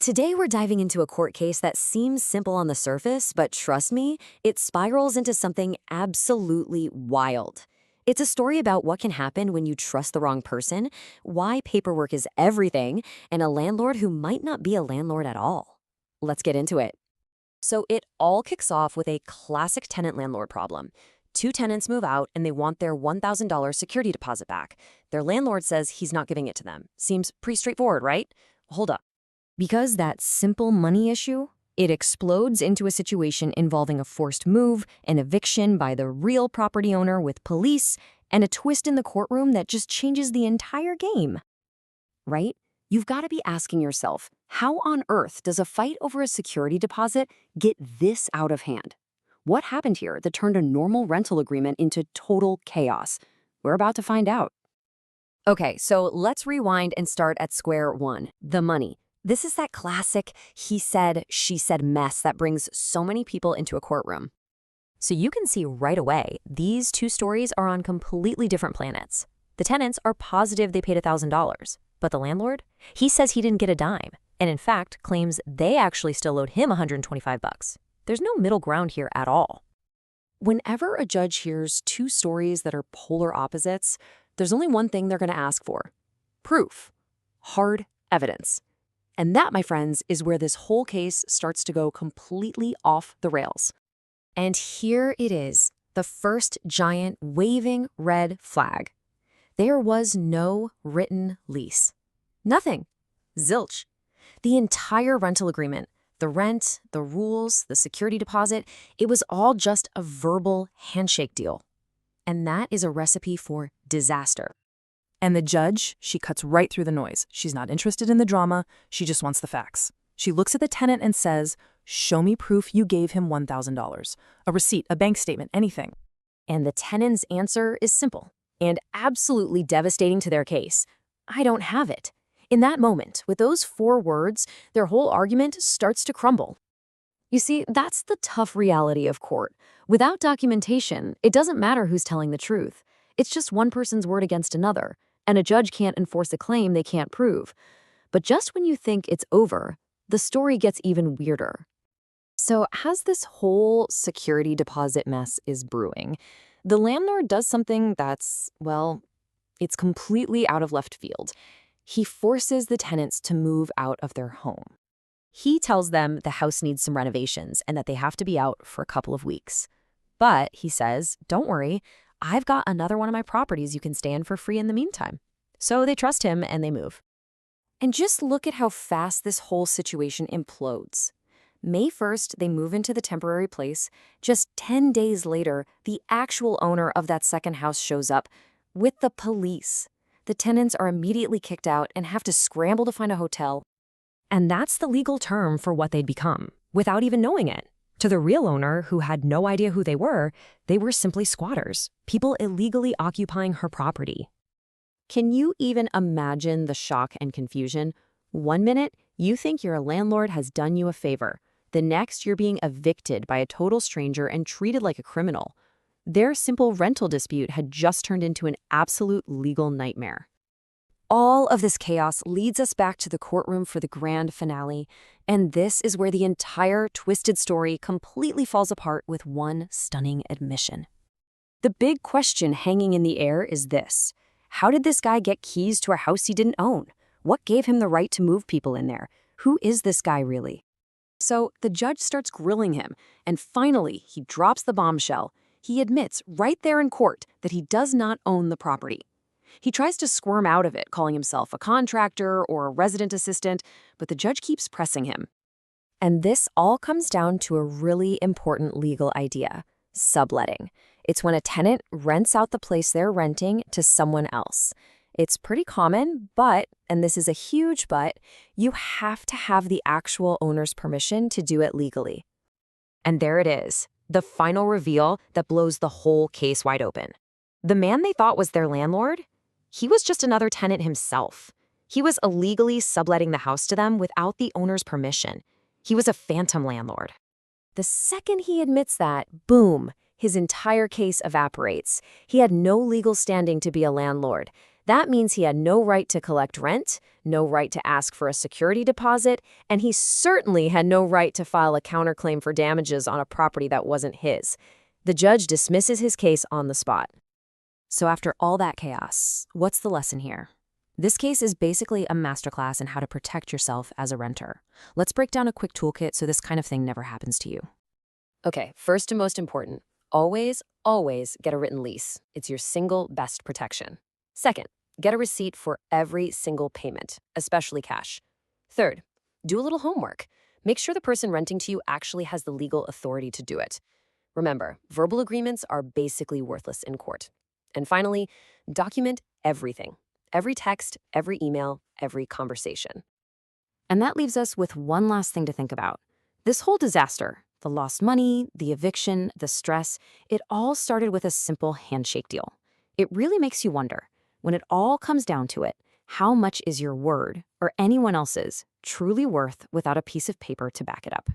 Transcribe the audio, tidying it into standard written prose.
Today we're diving into a court case that seems simple on the surface, but trust me, it spirals into something absolutely wild. It's a story about what can happen when you trust the wrong person, why paperwork is everything, and a landlord who might not be a landlord at all. Let's get into it. So it all kicks off with a classic tenant-landlord problem. Two tenants move out and they want their $1,000 security deposit back. Their landlord says he's not giving it to them. Seems pretty straightforward, right? Hold up. Because that simple money issue, it explodes into a situation involving a forced move, an eviction by the real property owner with police, and a twist in the courtroom that just changes the entire game. Right? You've got to be asking yourself, how on earth does a fight over a security deposit get this out of hand? What happened here that turned a normal rental agreement into total chaos? We're about to find out. Okay, so let's rewind and start at square one, the money. This is that classic he said, she said mess that brings so many people into a courtroom. So you can see right away, these two stories are on completely different planets. The tenants are positive they paid $1,000, but the landlord? He says he didn't get a dime, and in fact claims they actually still owed him $125. There's no middle ground here at all. Whenever a judge hears two stories that are polar opposites, there's only one thing they're going to ask for: proof, hard evidence. And that, my friends, is where this whole case starts to go completely off the rails. And here it is, the first giant waving red flag. There was no written lease. Nothing. Zilch. The entire rental agreement, the rent, the rules, the security deposit, it was all just a verbal handshake deal. And that is a recipe for disaster. And the judge, she cuts right through the noise. She's not interested in the drama. She just wants the facts. She looks at the tenant and says, "Show me proof you gave him $1,000. A receipt, a bank statement, anything." And the tenant's answer is simple and absolutely devastating to their case. I don't have it. In that moment, with those 4 words, their whole argument starts to crumble. You see, that's the tough reality of court. Without documentation, it doesn't matter who's telling the truth. It's just one person's word against another, and a judge can't enforce a claim they can't prove. But just when you think it's over, the story gets even weirder. So as this whole security deposit mess is brewing, the landlord does something that's, well, it's completely out of left field. He forces the tenants to move out of their home. He tells them the house needs some renovations and that they have to be out for a couple of weeks. But, he says, don't worry, I've got another one of my properties you can stay in for free in the meantime. So they trust him and they move. And just look at how fast this whole situation implodes. May 1st, they move into the temporary place. Just 10 days later, the actual owner of that second house shows up with the police. The tenants are immediately kicked out and have to scramble to find a hotel. And that's the legal term for what they'd become, without even knowing it. To the real owner, who had no idea who they were simply squatters, people illegally occupying her property. Can you even imagine the shock and confusion? One minute, you think your landlord has done you a favor. The next, you're being evicted by a total stranger and treated like a criminal. Their simple rental dispute had just turned into an absolute legal nightmare. All of this chaos leads us back to the courtroom for the grand finale, and this is where the entire twisted story completely falls apart with one stunning admission. The big question hanging in the air is this: how did this guy get keys to a house he didn't own? What gave him the right to move people in there? Who is this guy really? So the judge starts grilling him, and finally he drops the bombshell. He admits right there in court that he does not own the property. He tries to squirm out of it, calling himself a contractor or a resident assistant, but the judge keeps pressing him. And this all comes down to a really important legal idea: subletting. It's when a tenant rents out the place they're renting to someone else. It's pretty common, but, and this is a huge but, you have to have the actual owner's permission to do it legally. And there it is, the final reveal that blows the whole case wide open. The man they thought was their landlord? He was just another tenant himself. He was illegally subletting the house to them without the owner's permission. He was a phantom landlord. The second he admits that, boom, his entire case evaporates. He had no legal standing to be a landlord. That means he had no right to collect rent, no right to ask for a security deposit, and he certainly had no right to file a counterclaim for damages on a property that wasn't his. The judge dismisses his case on the spot. So after all that chaos, what's the lesson here? This case is basically a masterclass in how to protect yourself as a renter. Let's break down a quick toolkit so this kind of thing never happens to you. Okay, first and most important, always, always get a written lease. It's your single best protection. Second, get a receipt for every single payment, especially cash. Third, do a little homework. Make sure the person renting to you actually has the legal authority to do it. Remember, verbal agreements are basically worthless in court. And finally, document everything. Every text, every email, every conversation. And that leaves us with one last thing to think about. This whole disaster, the lost money, the eviction, the stress, it all started with a simple handshake deal. It really makes you wonder, when it all comes down to it, how much is your word, or anyone else's, truly worth without a piece of paper to back it up?